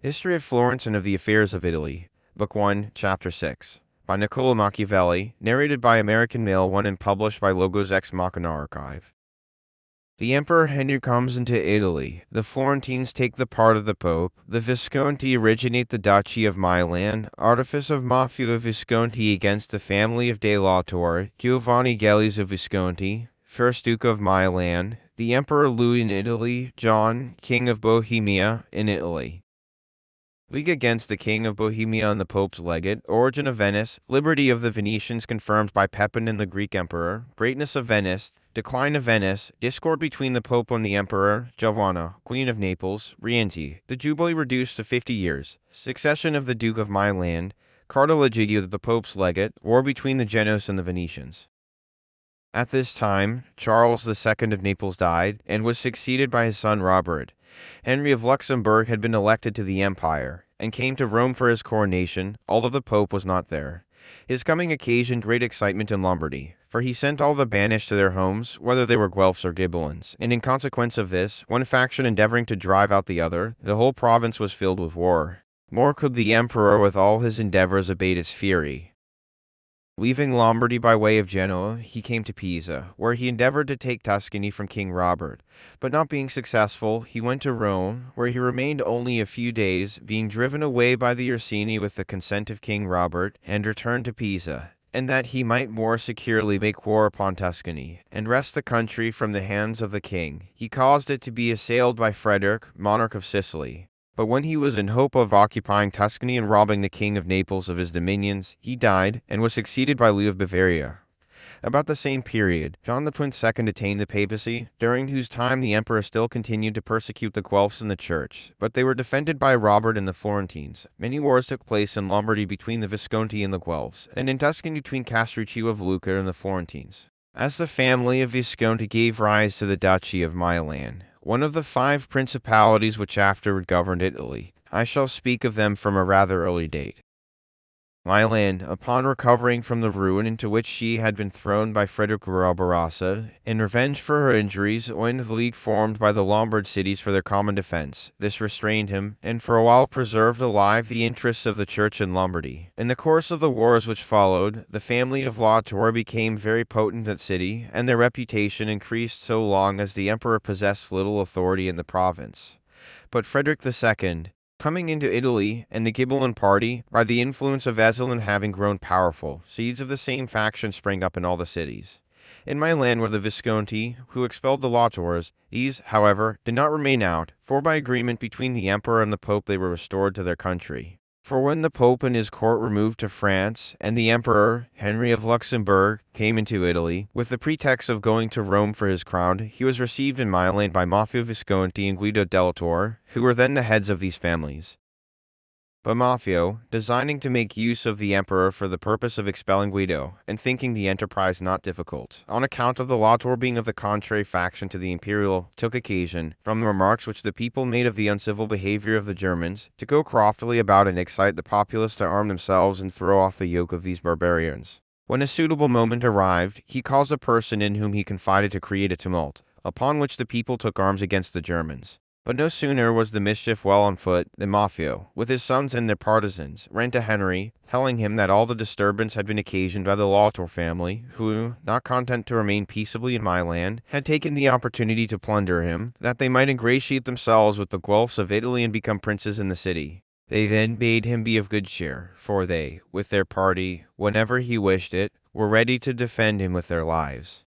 History of Florence and of the Affairs of Italy, Book 1, Chapter 6, by Niccolo Machiavelli, narrated by American Mail 1 and published by Logos Ex Machina Archive. The Emperor Henry comes into Italy. The Florentines take the part of the Pope. The Visconti originate the Duchy of Milan. Artifice of Maffio Visconti against the family of De La Torre. Giovanni Galeazzo Visconti, first Duke of Milan. The Emperor Louis in Italy. John, King of Bohemia, in Italy. League against the King of Bohemia and the Pope's legate. Origin of Venice. Liberty of the Venetians confirmed by Pepin and the Greek Emperor. Greatness of Venice. Decline of Venice. Discord between the Pope and the Emperor. Giovanna, Queen of Naples. Rienzi. The Jubilee reduced to 50 years. Succession of the Duke of Milan. Cartologia of the Pope's legate. War between the Genoese and the Venetians. At this time, Charles II of Naples died, and was succeeded by his son Robert. Henry of Luxembourg had been elected to the empire, and came to Rome for his coronation, although the Pope was not there. His coming occasioned great excitement in Lombardy, for he sent all the banished to their homes, whether they were Guelphs or Ghibellines, and in consequence of this, one faction endeavoring to drive out the other, the whole province was filled with war. Nor could the emperor with all his endeavors abate his fury. Leaving Lombardy by way of Genoa, he came to Pisa, where he endeavored to take Tuscany from King Robert, but not being successful, he went to Rome, where he remained only a few days, being driven away by the Ursini with the consent of King Robert, and returned to Pisa, and that he might more securely make war upon Tuscany, and wrest the country from the hands of the king. He caused it to be assailed by Frederick, monarch of Sicily. But when he was in hope of occupying Tuscany and robbing the King of Naples of his dominions, he died, and was succeeded by Louis of Bavaria. About the same period, John the XXII attained the papacy, during whose time the emperor still continued to persecute the Guelphs in the church, but they were defended by Robert and the Florentines. Many wars took place in Lombardy between the Visconti and the Guelphs, and in Tuscany between Castruccio of Lucca and the Florentines. As the family of Visconti gave rise to the Duchy of Milan, one of the 5 principalities which afterward governed Italy, I shall speak of them from a rather early date. Milan, upon recovering from the ruin into which she had been thrown by Frederick Barbarossa, in revenge for her injuries, joined the league formed by the Lombard cities for their common defense. This restrained him, and for a while preserved alive the interests of the church in Lombardy. In the course of the wars which followed, the family of La Torre became very potent at city, and their reputation increased so long as the emperor possessed little authority in the province. But Frederick II, coming into Italy, and the Ghibelline party, by the influence of Ezzelin having grown powerful, seeds of the same faction sprang up in all the cities. In Milan were the Visconti, who expelled the La Torres. These, however, did not remain out, for by agreement between the emperor and the pope they were restored to their country. For when the Pope and his court removed to France, and the Emperor, Henry of Luxembourg, came into Italy, with the pretext of going to Rome for his crown, he was received in Milan by Maffio Visconti and Guido della Torre, who were then the heads of these families. But Maffio, designing to make use of the emperor for the purpose of expelling Guido, and thinking the enterprise not difficult, on account of the La Torre being of the contrary faction to the imperial, took occasion, from the remarks which the people made of the uncivil behavior of the Germans, to go craftily about and excite the populace to arm themselves and throw off the yoke of these barbarians. When a suitable moment arrived, he caused a person in whom he confided to create a tumult, upon which the people took arms against the Germans. But no sooner was the mischief well on foot than Maffio, with his sons and their partisans, ran to Henry, telling him that all the disturbance had been occasioned by the La Torre family, who, not content to remain peaceably in Milan, had taken the opportunity to plunder him, that they might ingratiate themselves with the Guelphs of Italy and become princes in the city. They then bade him be of good cheer, for they, with their party, whenever he wished it, were ready to defend him with their lives.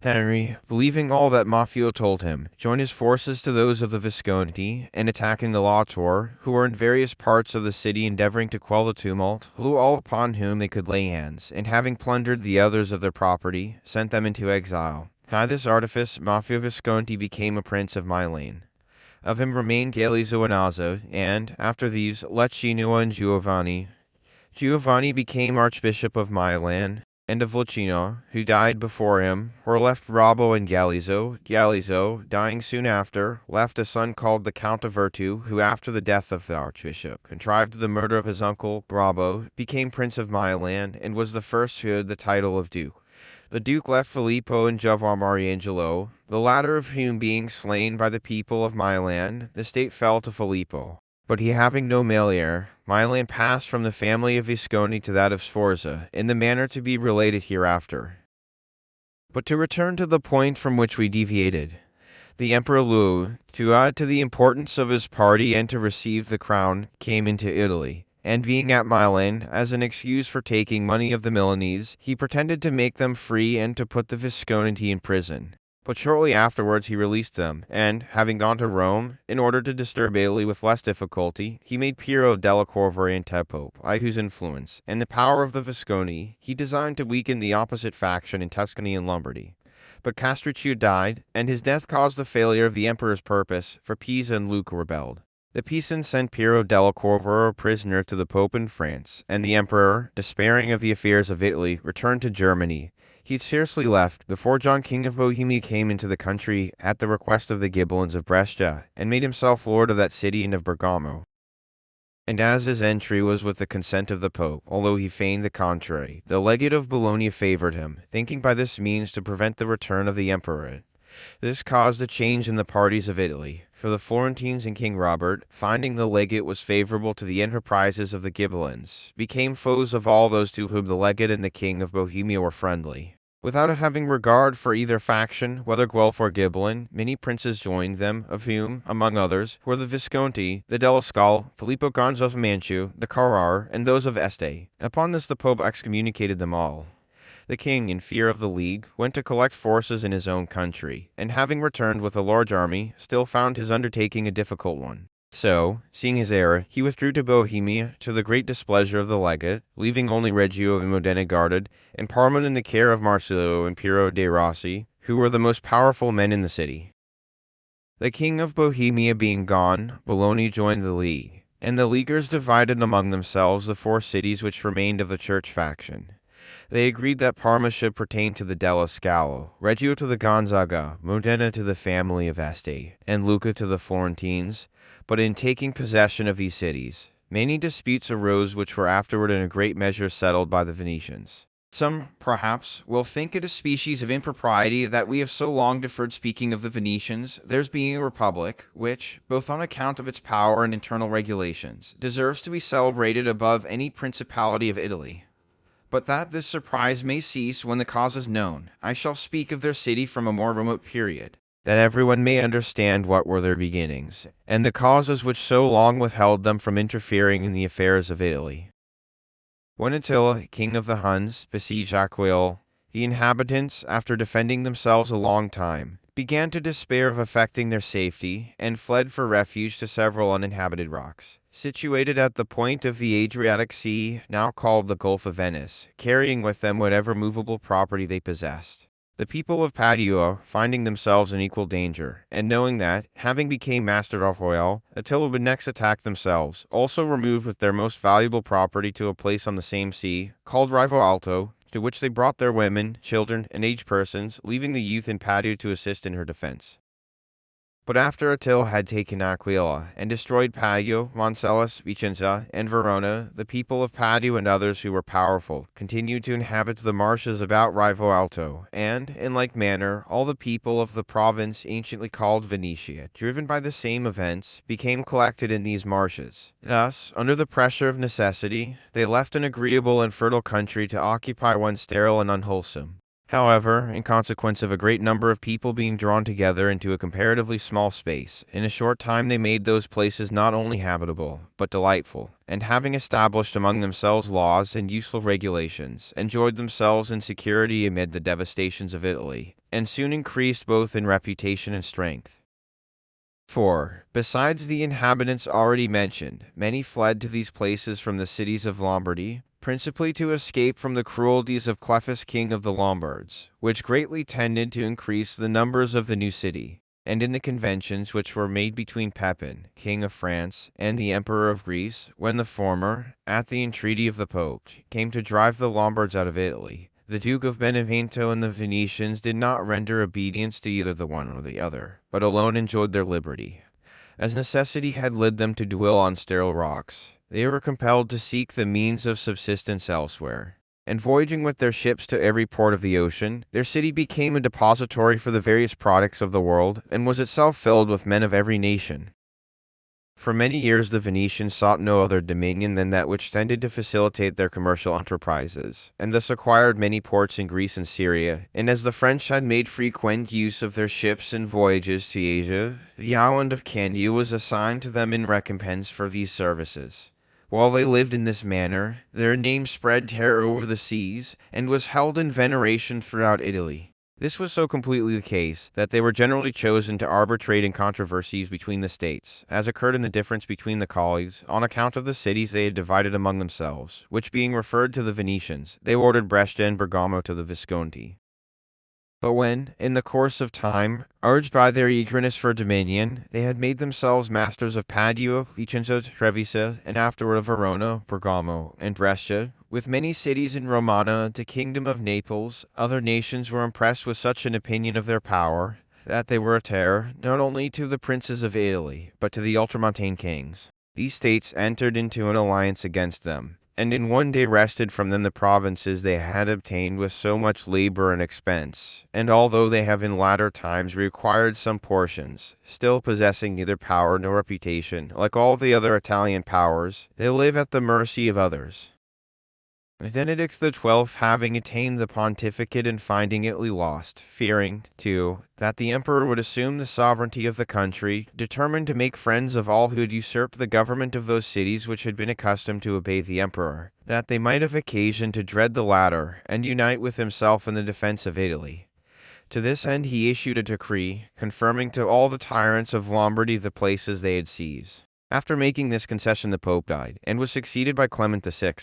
Henry, believing all that Maffio told him, joined his forces to those of the Visconti, and attacking the La Torre, who were in various parts of the city endeavoring to quell the tumult, slew all upon whom they could lay hands, and having plundered the others of their property, sent them into exile. By this artifice, Maffio Visconti became a prince of Milan. Of him remained Galeazzo and Azzo, and, after these, Lecchino and Giovanni. Giovanni became Archbishop of Milan, and of Lecchino, who died before him, were left Robbo and Galeazzo. Galeazzo, dying soon after, left a son called the Count of Vertu, who after the death of the archbishop, contrived the murder of his uncle, Robbo, became Prince of Milan, and was the first who had the title of Duke. The Duke left Filippo and Giovan Mariangelo, the latter of whom being slain by the people of Milan, the state fell to Filippo. But he having no male heir, Milan passed from the family of Visconti to that of Sforza, in the manner to be related hereafter. But to return to the point from which we deviated, the Emperor Louis, to add to the importance of his party and to receive the crown, came into Italy, and being at Milan, as an excuse for taking money of the Milanese, he pretended to make them free and to put the Visconti in prison. But shortly afterwards he released them, and, having gone to Rome, in order to disturb Italy with less difficulty, he made Piero della Corvere antepope, by whose influence, and the power of the Visconti, he designed to weaken the opposite faction in Tuscany and Lombardy. But Castruccio died, and his death caused the failure of the emperor's purpose, for Pisa and Lucca rebelled. The Pisans sent Piero della Corvere a prisoner to the Pope in France, and the emperor, despairing of the affairs of Italy, returned to Germany. He had scarcely left before John, King of Bohemia, came into the country at the request of the Ghibellines of Brescia, and made himself lord of that city and of Bergamo. And as his entry was with the consent of the Pope, although he feigned the contrary, the legate of Bologna favored him, thinking by this means to prevent the return of the emperor. This caused a change in the parties of Italy, for the Florentines and King Robert, finding the legate was favorable to the enterprises of the Ghibellines, became foes of all those to whom the legate and the King of Bohemia were friendly. Without having regard for either faction, whether Guelph or Ghibelline, many princes joined them, of whom, among others, were the Visconti, the Della Scala, Filippo Gonzo of Mantua, the Carrara, and those of Este. Upon this the Pope excommunicated them all. The king, in fear of the League, went to collect forces in his own country, and having returned with a large army, still found his undertaking a difficult one. So, seeing his error, he withdrew to Bohemia, to the great displeasure of the legate, leaving only Reggio and Modena guarded, and Parma in the care of Marsilio and Piero de' Rossi, who were the most powerful men in the city. The king of Bohemia being gone, Bologna joined the League, and the Leaguers divided among themselves the 4 cities which remained of the church faction. They agreed that Parma should pertain to the Della Scala, Reggio to the Gonzaga, Modena to the family of Este, and Lucca to the Florentines. But in taking possession of these cities, many disputes arose which were afterward in a great measure settled by the Venetians. Some, perhaps, will think it a species of impropriety that we have so long deferred speaking of the Venetians, theirs being a republic, which, both on account of its power and internal regulations, deserves to be celebrated above any principality of Italy. But that this surprise may cease when the cause is known, I shall speak of their city from a more remote period, that everyone may understand what were their beginnings, and the causes which so long withheld them from interfering in the affairs of Italy. When Attila, king of the Huns, besieged Aquila, the inhabitants, after defending themselves a long time, began to despair of effecting their safety, and fled for refuge to several uninhabited rocks, situated at the point of the Adriatic Sea, now called the Gulf of Venice, carrying with them whatever movable property they possessed. The people of Padua, finding themselves in equal danger, and knowing that, having become master of Royal, Attila would next attack themselves, also removed with their most valuable property to a place on the same sea, called Rivo Alto, to which they brought their women, children, and aged persons, leaving the youth in Padua to assist in her defense. But after Attila had taken Aquila, and destroyed Padua, Marcellus, Vicenza, and Verona, the people of Padua and others who were powerful continued to inhabit the marshes about Rivo Alto, and, in like manner, all the people of the province anciently called Venetia, driven by the same events, became collected in these marshes. Thus, under the pressure of necessity, they left an agreeable and fertile country to occupy one sterile and unwholesome. However, in consequence of a great number of people being drawn together into a comparatively small space, in a short time they made those places not only habitable, but delightful, and having established among themselves laws and useful regulations, enjoyed themselves in security amid the devastations of Italy, and soon increased both in reputation and strength. For, besides the inhabitants already mentioned, many fled to these places from the cities of Lombardy, principally to escape from the cruelties of Clefus, king of the Lombards, which greatly tended to increase the numbers of the new city, and in the conventions which were made between Pepin, king of France, and the emperor of Greece, when the former, at the entreaty of the Pope, came to drive the Lombards out of Italy, the Duke of Benevento and the Venetians did not render obedience to either the one or the other, but alone enjoyed their liberty. As necessity had led them to dwell on sterile rocks, they were compelled to seek the means of subsistence elsewhere. And voyaging with their ships to every port of the ocean, their city became a depository for the various products of the world, and was itself filled with men of every nation. For many years the Venetians sought no other dominion than that which tended to facilitate their commercial enterprises, and thus acquired many ports in Greece and Syria, and as the French had made frequent use of their ships in voyages to Asia, the island of Candia was assigned to them in recompense for these services. While they lived in this manner, their name spread terror over the seas, and was held in veneration throughout Italy. This was so completely the case that they were generally chosen to arbitrate in controversies between the states, as occurred in the difference between the colleagues, on account of the cities they had divided among themselves, which being referred to the Venetians, they ordered Brescia and Bergamo to the Visconti. But when, in the course of time, urged by their eagerness for dominion, they had made themselves masters of Padua, Vicenza, Treviso, and afterward of Verona, Bergamo, and Brescia, with many cities in Romagna, the kingdom of Naples, other nations were impressed with such an opinion of their power, that they were a terror, not only to the princes of Italy, but to the ultramontane kings. These states entered into an alliance against them, and in one day wrested from them the provinces they had obtained with so much labor and expense, and although they have in latter times reacquired some portions, still possessing neither power nor reputation, like all the other Italian powers, they live at the mercy of others. Benedict XII, having attained the pontificate and finding Italy lost, fearing, too, that the emperor would assume the sovereignty of the country, determined to make friends of all who had usurped the government of those cities which had been accustomed to obey the emperor, that they might have occasion to dread the latter, and unite with himself in the defense of Italy. To this end he issued a decree, confirming to all the tyrants of Lombardy the places they had seized. After making this concession the Pope died, and was succeeded by Clement VI.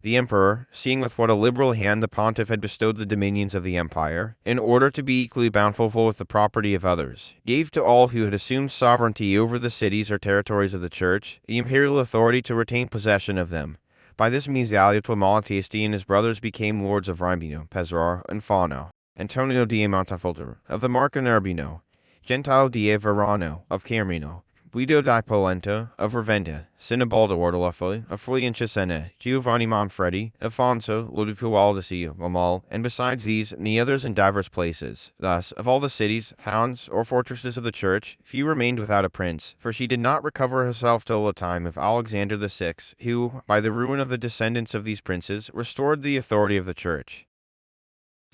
The emperor, seeing with what a liberal hand the pontiff had bestowed the dominions of the empire, in order to be equally bountiful with the property of others, gave to all who had assumed sovereignty over the cities or territories of the church the imperial authority to retain possession of them. By this means Alito Malatesti and his brothers became lords of Rimbino, Pesaro, and Fano, Antonio di Montefeltro, of the Marca and Urbino, Gentile di Verano, of Carmino, Guido di Polenta, of Ravenna, Sinibaldo Ordelafoli, of Friuli and Cesena, Giovanni Manfredi, Alfonso, Ludovico Aldesi, Mamal, and besides these, many others in divers places. Thus, of all the cities, towns, or fortresses of the church, few remained without a prince, for she did not recover herself till the time of Alexander VI, who, by the ruin of the descendants of these princes, restored the authority of the church.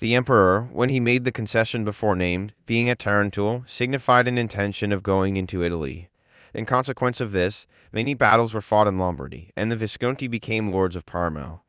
The emperor, when he made the concession before named, being at Taranto, signified an intention of going into Italy. In consequence of this, many battles were fought in Lombardy, and the Visconti became lords of Parma.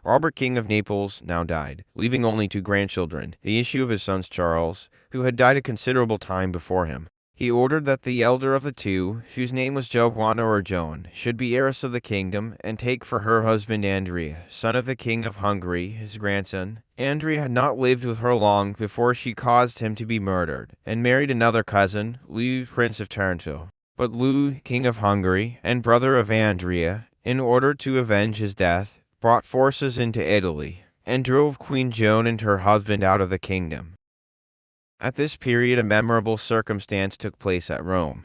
Robert, King of Naples, now died, leaving only 2 grandchildren, the issue of his sons Charles, who had died a considerable time before him. He ordered that the elder of the 2, whose name was Giovanna or Joan, should be heiress of the kingdom, and take for her husband Andrea, son of the King of Hungary, his grandson. Andrea had not lived with her long before she caused him to be murdered, and married another cousin, Louis, Prince of Taranto. But Louis, King of Hungary, and brother of Andrea, in order to avenge his death, brought forces into Italy, and drove Queen Joan and her husband out of the kingdom. At this period a memorable circumstance took place at Rome.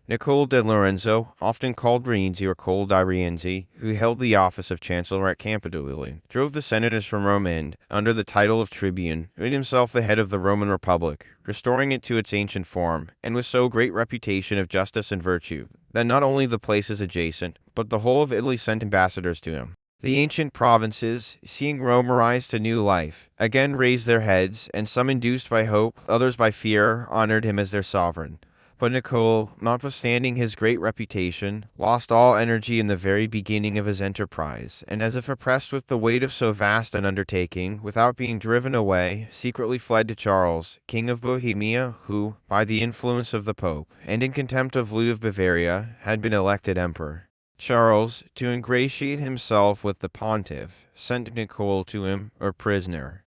Niccolo de Lorenzo, often called Rienzi or Cole di Rienzi, who held the office of Chancellor at Campidoglio, drove the senators from Rome and, under the title of tribune, made himself the head of the Roman Republic, restoring it to its ancient form, and with so great reputation of justice and virtue, that not only the places adjacent, but the whole of Italy sent ambassadors to him. The ancient provinces, seeing Rome arise to new life, again raised their heads, and some induced by hope, others by fear, honored him as their sovereign. But Niccolo, notwithstanding his great reputation, lost all energy in the very beginning of his enterprise, and as if oppressed with the weight of so vast an undertaking, without being driven away, secretly fled to Charles, King of Bohemia, who, by the influence of the Pope, and in contempt of Louis of Bavaria, had been elected emperor. Charles, to ingratiate himself with the pontiff, sent Niccolo to him a prisoner.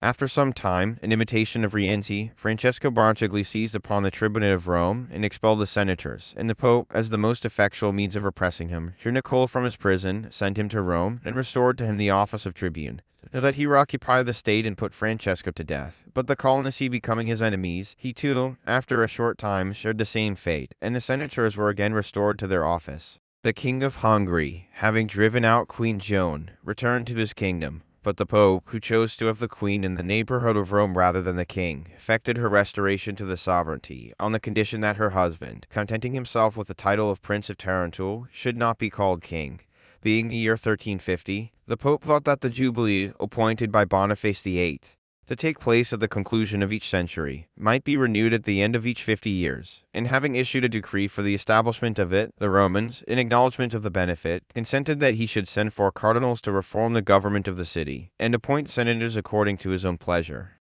After some time, in imitation of Rienzi, Francesco Barcegli seized upon the tribunate of Rome and expelled the senators, and the Pope, as the most effectual means of repressing him, drew Niccolo from his prison, sent him to Rome, and restored to him the office of tribune, so that he reoccupied the state and put Francesco to death. But the colonists becoming his enemies, he too, after a short time, shared the same fate, and the senators were again restored to their office. The King of Hungary, having driven out Queen Joan, returned to his kingdom, But the Pope, who chose to have the Queen in the neighborhood of Rome rather than the king, effected her restoration to the sovereignty on the condition that her husband, contenting himself with the title of Prince of Taranto, should not be called king. Being the year 1350, the Pope thought that the Jubilee appointed by Boniface VIII, to take place at the conclusion of each century, might be renewed at the end of each 50 years, and having issued a decree for the establishment of it, the Romans, in acknowledgment of the benefit, consented that he should send 4 cardinals to reform the government of the city, and appoint senators according to his own pleasure.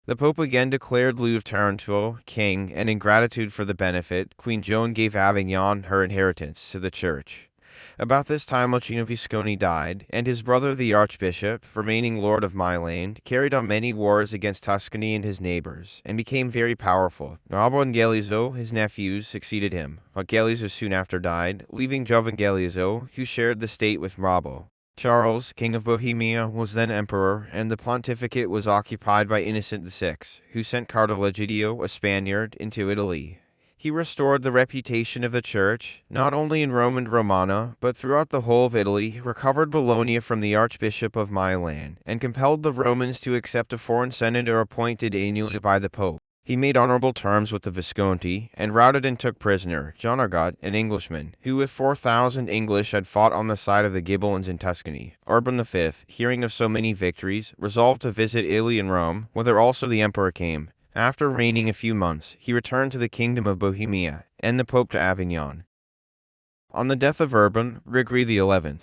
The Pope again declared Louis of Taranto king, and in gratitude for the benefit, Queen Joan gave Avignon, her inheritance, to the Church. About this time Lucino Visconti died, and his brother the Archbishop, remaining Lord of Milan, carried on many wars against Tuscany and his neighbors, and became very powerful. Robbo and Galeazzo, his nephews, succeeded him, but Galeazzo soon after died, leaving Jovan Galeazzo, who shared the state with Robbo. Charles, King of Bohemia, was then emperor, and the pontificate was occupied by Innocent VI, who sent Cardinal Egidio, a Spaniard, into Italy. He restored the reputation of the Church, not only in Rome and Romagna, but throughout the whole of Italy, recovered Bologna from the Archbishop of Milan, and compelled the Romans to accept a foreign senator appointed annually by the Pope. He made honorable terms with the Visconti, and routed and took prisoner John Argot, an Englishman, who with 4,000 English had fought on the side of the Ghibellines in Tuscany. Urban V, hearing of so many victories, resolved to visit Italy and Rome, whither also the emperor came. After reigning a few months, he returned to the kingdom of Bohemia, and the Pope to Avignon. On the death of Urban, Gregory XI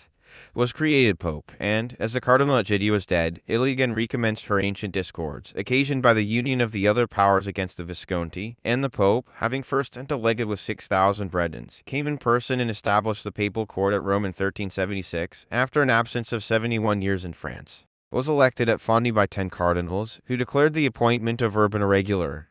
was created Pope, and, as the Cardinal Egidio was dead, Italy again recommenced her ancient discords, occasioned by the union of the other powers against the Visconti, and the Pope, having first sent a legate with 6,000 Bretons, came in person and established the papal court at Rome in 1376, after an absence of 71 years in France. Was elected at Fondi by 10 cardinals, who declared the appointment of Urban irregular.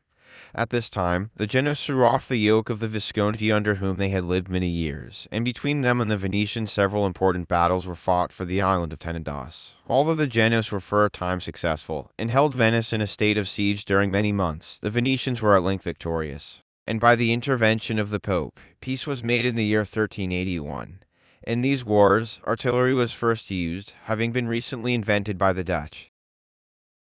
At this time, the Genoese threw off the yoke of the Visconti under whom they had lived many years, and between them and the Venetians several important battles were fought for the island of Tenedos. Although the Genoese were for a time successful, and held Venice in a state of siege during many months, the Venetians were at length victorious. And by the intervention of the Pope, peace was made in the year 1381. In these wars, artillery was first used, having been recently invented by the Dutch.